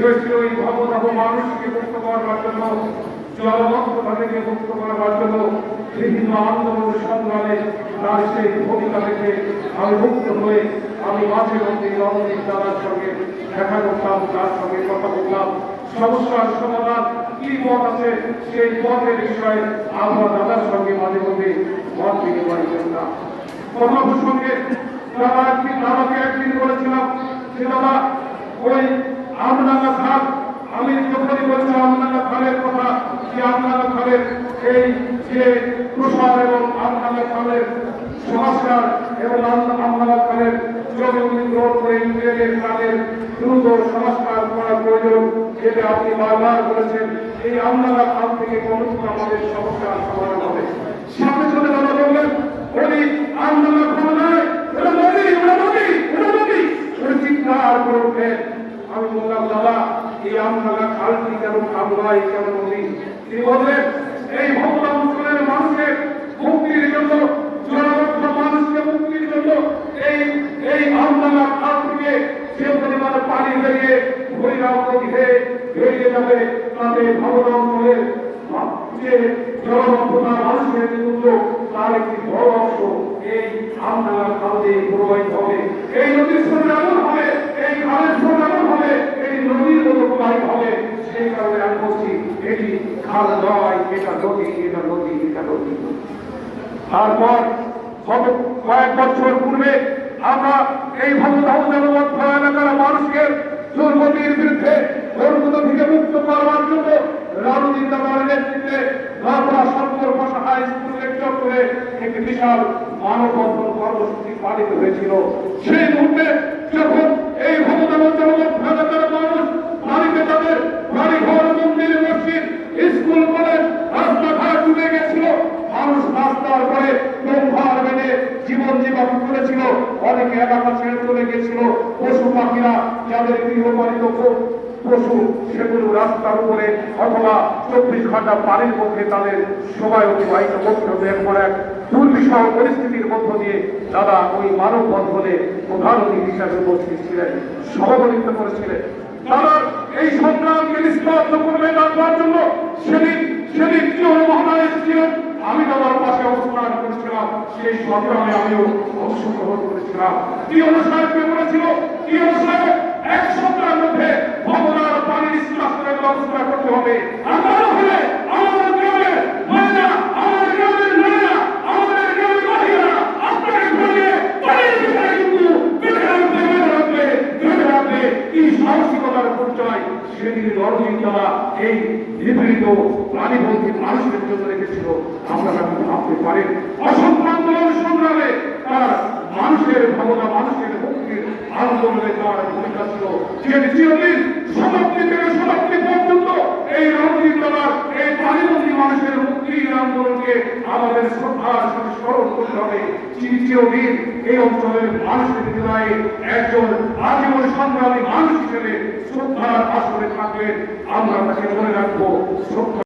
হয়েছিল এই ভবদাহ মানুষকে মুক্ত করবার জন্য, জলবদ্ধতা থেকে মুক্ত করবার জন্য বিভিন্ন আন্দোলন সংগ্রামে তার সেই ভূমিকা থেকে আমি মুক্ত হয়ে আমি মাঝে মধ্যে রণজিৎ দাদার সঙ্গে দেখা করতাম, তার সঙ্গে কথা বললাম, সমস্যার সমাধান কি পথ আছে সেই পথের বিষয়ে আমরা দাদার সঙ্গে মাঝে মধ্যে মত বিনিময় করতাম। কথা প্রসঙ্গে দাদাকে একদিন বলেছিলাম যে দাদা ওই আমডাঙ্গা খাল, আমি যখনই বলছিলাম আমডাঙ্গা খালের কথা, যে আমডাঙ্গা খালের এই যে প্রসার এবং আমডাঙ্গা খালের সংস্কার এবং আমডাঙ্গা খালের জমি অধিগ্রহণ করে ইউনিয়নের খালের দ্রুত সংস্কার করার প্রয়োজন, যেটা আপনি বারবার বলেছেন। এই আমডাঙ্গা খাল থেকে কোন আমাদের সমস্যার সমাধান হবে। সামনে সাথে দাদা বললেন ওই আমডাঙ্গা খাল নয়, এটা নদী, এটা নদী, এটা নদী, ওই চিৎকার করে উঠে আমি বললাম দাদা এই আমডাঙ্গা খালটি কেন খাল নয়, কেন নদী? তিনি বললেন এই ভোগলা অঞ্চলের মানুষের মুক্তির জন্য, জনগণ মানুষকে মুক্তির জন্য এই আমডাঙ্গা খাল থেকে যে পরিমাণ পানি বেরিয়ে ভৈরব নদী হয়ে বেরিয়ে যাবে, তাতে ভোগলা অঞ্চলের যে জনগণতা মানুষের বিরুদ্ধ তার একটি বড় অংশ এই আমডাঙ্গা খাল দিয়ে প্রবাহিত হবে। এই নদীর স্রোত এমন হবে, এই খালের স্রোত এমন হবে, এই নদীর মতো প্রবাহিত হবে। সেই কারণে আমি বলছি এটি খাল নয়, এটা নদী, এটা নদী, এটা নদী। তারপর গত কয়েক বছর পূর্বে আমরা এই ভবদাহ জনবদ্ধ এলাকার মানুষকে দুর্গতির বিরুদ্ধে দুর্গতি থেকে মুক্ত করবার জন্য রণজিৎ দাদার নেতৃত্বে লাভরা শঙ্কর ভাষা হাই স্কুল চত্বরে একটি বিশাল মানববন্ধন কর্মসূচি পালিত হয়েছিল। সেই মুহূর্তে যখন এই ভবদাহ জনবদ্ধ এলাকার মানুষ বাড়িতে তাদের বাড়ি ঘর, মন্দির, মসজিদ, স্কুল, কলেজ, রাস্তাঘাট ডুবে গেছিল, মানুষ রাস্তার পরে নৌকার বেঁধে জীবন জীবন করেছিল, অনেকে এলাকা ছেড়ে চলে গেছিল, পশু পাখিরা যাদের গৃহপালিত পশু সেগুলো রাস্তার উপরে অথবা 24 ঘন্টা পানির মধ্যে তাদের সময় অতিবাহিত করতে হবে। এরপর এক দুর্বিষহ পরিস্থিতির মধ্য দিয়ে দাদা ওই মানববন্ধনে প্রধান অতিথি হিসাবে উপস্থিত ছিলেন, সভাপতিত্ব করেছিলেন। দাদা এই সংগ্রামকে নিষ্পন্ন করবে রাখবার জন্য সেদিন কি মহোদয় এসেছিলেন, আমি দাদার পাশে অবস্থান করেছিলাম, সেই সংগ্রামে আমিও অংশগ্রহণ করেছিলাম। কি সাহেবকে বলেছিল, কি সাহেব এক সপ্তাহের মধ্যে ভবনার পানির নিষ্কাশনের ব্যবস্থা করতে হবে। আমাদের হলে আমাদের গ্রামে মহিলা, আমাদের গ্রামের মেয়েরা, আমাদের গ্রামের মহিলা আপনাকে ঘুরিয়ে পানির বিষয়ে কিন্তু বেঁধে রাখবে কি সাহসিকতার পরিচয় সেদিন রণজিৎ দাদা এই নিপীড়িত প্রাণীবন্ধী মানুষের জন্য রেখেছিল। আপনারা ভাবতে পারেন অসংখ্য আন্দোলন সংগ্রামে তার মানুষের ভাবনা, মানুষের মুক্তির আন্দোলনে তার ভূমিকা ছিল, যেটি চিরদিন সমাপ্তি থেকে সমাপ্তি পর্যন্ত এই রণজিৎ দাদার এই প্রাণীবন্ধী মানুষের মুক্তির আন্দোলনকে আমাদের শ্রদ্ধার সাথে স্মরণ করতে হবে। চিরদিন এই অঞ্চলের মানুষের হৃদয়ে একজন আজীবন সংগ্রামী মানুষ হিসেবে শ্রদ্ধার আসরে থাকবেন। আমরা তাকে মনে রাখবো।